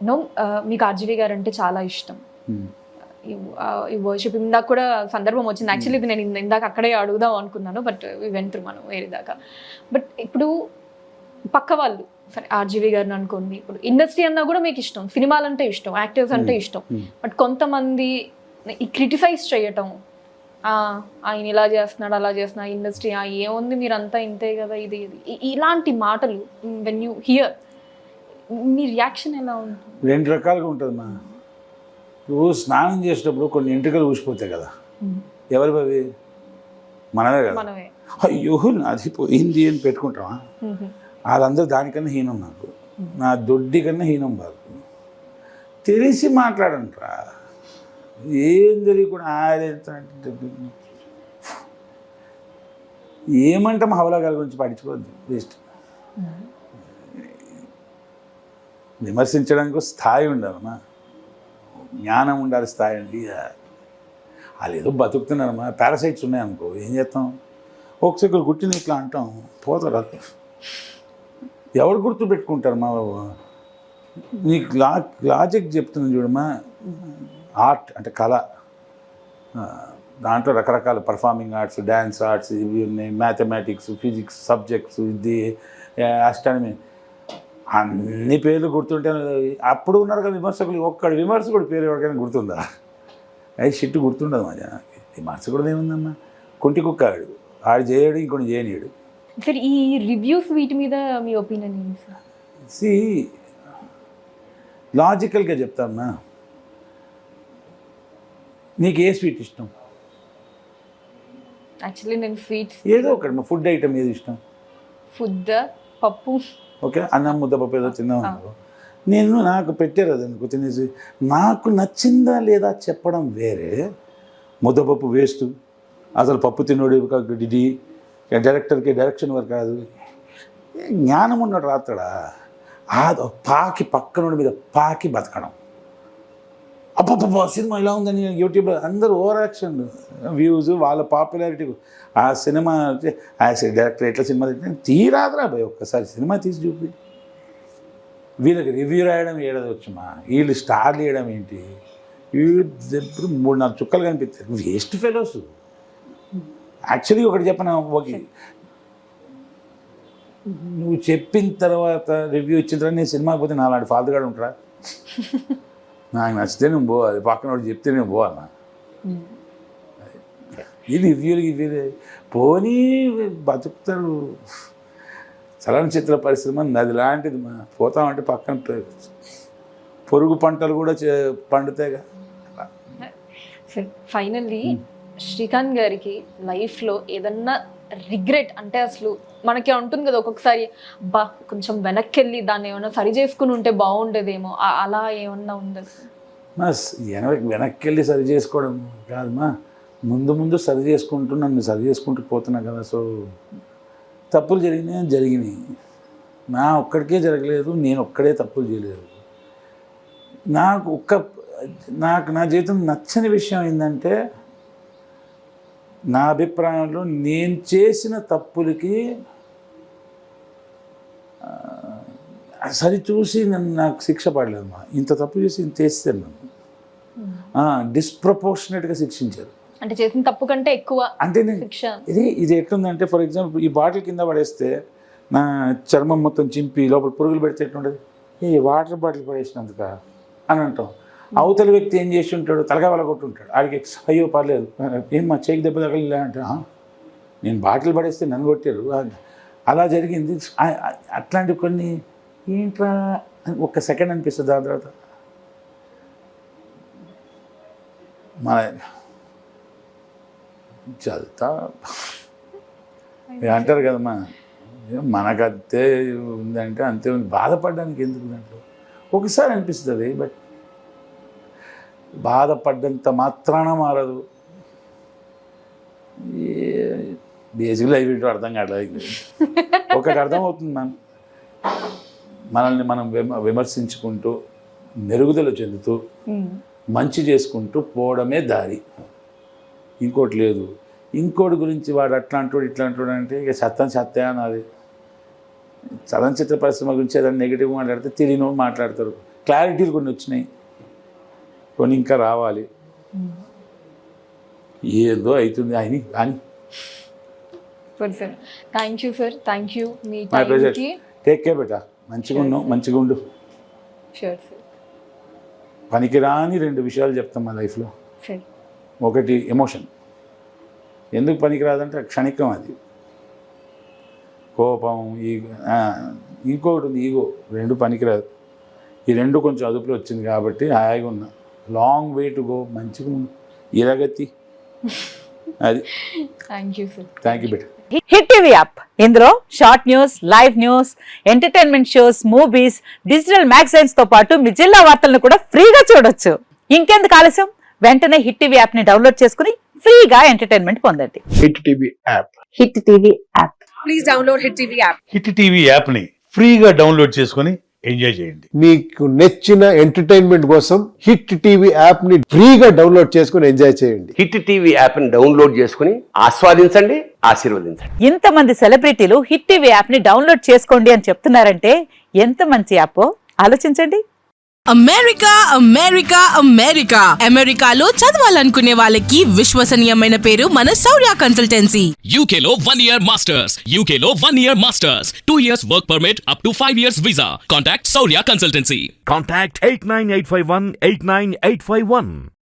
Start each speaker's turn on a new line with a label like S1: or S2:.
S1: No మీకు RGV గారు అంటే చాలా ఇష్టం. ఈ వర్షిప్ ఇందాక కూడా సందర్భం వచ్చింది. యాక్చువల్లీ ఇది నేను ఇందాక అక్కడే అడుగుదాం అనుకున్నాను, బట్ వెంటనే మనం వేరే దాకా. బట్ ఇప్పుడు పక్క వాళ్ళు సరే ఆర్జీవి గారిని అనుకోండి, ఇప్పుడు ఇండస్ట్రీ అన్నా కూడా మీకు ఇష్టం, సినిమాలు అంటే ఇష్టం, యాక్టర్స్ అంటే ఇష్టం. బట్ కొంతమంది ఈ క్రిటిసైజ్ చేయటం, ఆయన ఇలా చేస్తున్నాడు అలా చేస్తున్నాడు, ఇండస్ట్రీ ఏముంది మీరంతా ఇంతే కదా, ఇది ఇలాంటి మాటలు when you here me reaction ఎలా ఉంటుంది?
S2: రెండు రకాలుగా ఉంటుంది మా. నువ్వు స్నానం చేసేటప్పుడు కొన్ని ఎంట్రుకలు ఊసిపోతాయి కదా, ఎవరి అవి? మనమే కదా.
S1: మనమే.
S2: అయ్యో అది పోయింది అని పెట్టుకుంటామా? వాళ్ళందరూ దానికన్నా హీనం నాకు, నా దొడ్డి కన్నా హీనం బాగు. తెలిసి మాట్లాడంట్రా, ఏం తెలియకుండా ఏమంటాం హవలా గారి గురించి పట్టించుకోవద్దు, వేస్ట్. విమర్శించడానికి స్థాయి ఉండాలమ్మా, జ్ఞానం ఉండాలి, స్థాయి అండి. వాళ్ళు ఏదో బతుకుతున్నారమ్మా, పారాసైట్స్ ఉన్నాయనుకో ఏం చేస్తాం? ఒకసారి గుర్తుని ఇట్లా అంటాం, పోతారు. అది ఎవరు గుర్తు పెట్టుకుంటారు మా బాబు? నీకు లాజిక్ చెప్తున్నాను చూడమ్మా. ఆర్ట్ అంటే కళ, దాంట్లో రకరకాల పర్ఫార్మింగ్ ఆర్ట్స్, డ్యాన్స్ ఆర్ట్స్, ఇవి ఉన్నాయి, మ్యాథమెటిక్స్, ఫిజిక్స్ సబ్జెక్ట్స్, ఇది ఆస్ట్రానమీ, అన్ని పేర్లు గుర్తుంటే అప్పుడు ఉన్నారు కదా విమర్శకులు. ఒక్కడు విమర్శకుడు పేరు ఎవరికైనా గుర్తుందా? అది షిట్టు గుర్తుండదు మా జనానికి. విమర్శకుడు ఏముందమ్మా, కుంటి కుక్క ఆడు, ఆడు చేయడు ఇంకొని చేయనీయడు.
S1: సార్ ఈ రివ్యూస్ వీటి మీద మీ ఒపీనియన్ ఏంటి సార్?
S2: సి లాజికల్గా చెప్తామ్మా, నీకు ఏ స్వీట్ ఇష్టం?
S1: యాక్చువల్లీ నేను స్వీట్స్
S2: ఏదో ఒకటి మా ఫుడ్ ఐటమ్ ఏది ఇష్టం?
S1: ఫుడ్ పప్పు.
S2: ఓకే, అన్నం ముద్దపప్పు ఏదో తిన్నాం అనుకో, నేను నాకు పెట్టారు అది అనుకో తినేసి నాకు నచ్చిందా లేదా చెప్పడం వేరే. ముద్దపప్పు వేస్ట్, అసలు పప్పు తినోడు ఇది డైరెక్టర్కి డైరెక్షన్ వర్క్ కాదు. జ్ఞానం ఉన్నాడు రాస్తాడా? అది పాకి పక్కనోడి మీద పాకి బతకడం. అప్పప్ప సినిమా ఇలా ఉందని యూట్యూబ్లో అందరూ ఓవర్ యాక్షన్, వ్యూస్, వాళ్ళ పాపులారిటీ. ఆ సినిమా డైరెక్టర్ ఎట్లా సినిమా తీరాదురా భయ్, ఒక్కసారి సినిమా తీసి చూపి. వీళ్ళకి రివ్యూ రాయడం ఏడాది వచ్చమ్మా, వీళ్ళు స్టార్లు వేయడం ఏంటి? వీళ్ళు ఎప్పుడు 3-4 చుక్కలు కనిపిస్తారు, వేస్ట్ ఫెలోస్. యాక్చువల్లీ ఒకటి చెప్పిన, ఓకే నువ్వు చెప్పిన తర్వాత రివ్యూ ఇచ్చిన తర్వాత నేను సినిమాకి పోతే నాలాంటి ఫాల్తుగాడు ఉంటారా? నాకు నచ్చితే నువ్వు పో, అది పక్కన వాడు చెప్తే నేను పోవాలన్నా. ఇది రివ్యూలు ఇవి పోనీ బతుకుతారు. చలనచిత్ర పరిశ్రమ నది లాంటిది మా, పోతామంటే పక్కన పొరుగు పంటలు కూడా పండుతాయిగా.
S1: ఫైనల్లీ శ్రీకాంత్ గారికి లైఫ్లో ఏదన్నా రిగ్రెట్ అంటే, అసలు మనకి ఉంటుంది కదా ఒక్కొక్కసారి, బా కొంచెం వెనక్కి వెళ్ళి దాన్ని ఏమన్నా సరి చేసుకుని ఉంటే బాగుండేదేమో, అలా ఏమన్నా ఉందా?
S2: మా వెనక్కి వెళ్ళి సరి చేసుకోవడం కాదమ్మా, ముందు ముందు సరి చేసుకుంటూ నన్ను సరి చేసుకుంటూ పోతున్నా కదా. సో తప్పులు జరిగినాయి, నా ఒక్కడికే జరగలేదు, నేను ఒక్కడే తప్పులు చేయలేదు. నాకు నా జీవితం నచ్చని విషయం ఏంటంటే, నా అభిప్రాయంలో నేను చేసిన తప్పులకి సరిచూసి నాకు శిక్ష పడలేదమ్మా. ఇంత తప్పు చేసి ఇంత చేస్తే నన్ను డిస్ప్రపోర్షనేట్గా శిక్షించారు.
S1: అంటే చేసిన తప్పు కంటే ఎక్కువ
S2: అంటే ఇది ఎట్లుందంటే, ఫర్ ఎగ్జాంపుల్ ఈ బాటిల్ కింద పడేస్తే నా చర్మం మొత్తం చింపి లోపల పురుగులు పెడితే ఎట్లుంటుంది? ఏ వాటర్ బాటిల్ పడేసినందుక అని అంటాం. అవతల వ్యక్తి ఏం చేసి ఉంటాడు? తలగా వల్ల కొట్టుంటాడు. ఆడికి అయ్యో పర్లేదు, ఏం మా చేయికి దెబ్బ తగలిలా అంటే, నేను బాటిల్ పడేస్తే నన్ను కొట్టారు, అలా జరిగింది. అట్లాంటి కొన్ని ఏంట్రా ఒక్క సెకండ్ అనిపిస్తుంది. దాని తర్వాత మన చల్తా అంటారు కదమ్మా, మనకంతే ఉందంటే అంతే ఉంది, బాధపడడానికి ఎందుకు దాంట్లో? ఒకసారి అనిపిస్తుంది, బట్ బాధపడ్డంత మాత్రాన మారదు. బేసిక్గా అవి అర్థం కావట్లేదు. ఒకటి అర్థమవుతుంది, మనల్ని మనం విమర్శించుకుంటూ మెరుగుదల చెందుతూ మంచి చేసుకుంటూ పోవడమే దారి, ఇంకోటి లేదు. ఇంకోటి గురించి వాడు అట్లా అంటాడు ఇట్లా అంటాడు అంటే ఇక సత్తే అనాలి. చలనచిత్ర పరిశ్రమ గురించి ఏదైనా నెగిటివ్ మాట్లాడితే తెలియని మాట్లాడతారు. క్లారిటీలు కొన్ని వచ్చినాయి, కొన్ని ఇంకా రావాలి. ఏదో అవుతుంది ఆయన కానీ.
S1: Sir thank you sir, thank you me
S2: my pleasure.
S1: టైంకి.
S2: టేక్ కేర్ బేటా, మంచిగా ఉన్నావు, మంచిగా ఉండు.
S1: Sure sir.
S2: పనికిరాని 2 విషయాలు చెప్తాం మా లైఫ్లో.
S1: సార్
S2: ఒకటి ఎమోషన్. ఎందుకు పనికిరాదంటే క్షణికం అది, కోపం, ఇంకొకటి ఉంది ఈగో. 2 పనికిరాదు. ఈ 2 కొంచెం అదుపులో వచ్చింది కాబట్టి హాయిగా ఉన్నా. లాంగ్ వే టు గో, మంచిగా ఇరగతి. అది.
S1: Thank you sir.
S2: Thank you బేటా.
S3: హిట్ టీవీ యాప్, ఇందులో short news, live news, entertainment shows, movies, digital magazines తో పాటు మీ జిల్లా వార్తలను కూడా ఫ్రీగా చూడొచ్చు. ఇంకెందుకు ఆలస్యం, వెంటనే హిట్ టీవీ యాప్ ని డౌన్లోడ్ చేసుకుని ఫ్రీగా ఎంటర్టైన్మెంట్ పొందండి.
S4: Hit TV app.
S3: Hit TV app.
S5: Please download Hit TV app.
S6: Hit TV యాప్ని ఫ్రీగా డౌన్లోడ్ చేసుకొని ఎంజాయ్ చేయండి.
S4: మీకు నచ్చిన ఎంటర్టైన్మెంట్ కోసం హిట్ టీవీ యాప్ ని ఫ్రీగా డౌన్లోడ్ చేసుకుని ఎంజాయ్ చేయండి.
S7: హిట్ టీవీ యాప్ని డౌన్లోడ్ చేసుకుని ఆస్వాదించండి, ఆశీర్వదించండి.
S3: ఇంతమంది సెలబ్రిటీలు హిట్ టీవీ యాప్ ని డౌన్లోడ్ చేసుకోండి అని చెప్తున్నారంటే ఎంత మంచి యాప్ ఆలోచించండి.
S5: అమెరికా అమెరికా అమెరికా అమెరికాలో చదవాలనుకునే వాళ్ళకి విశ్వసనీయమైన పేరు మన శౌర్య కన్సల్టెన్సీ.
S8: UK లో 1 year masters. UK లో 1 year masters. 2 years work permit up to 5 years visa. Contact Saurya Consultancy.
S9: Contact 89851 89851.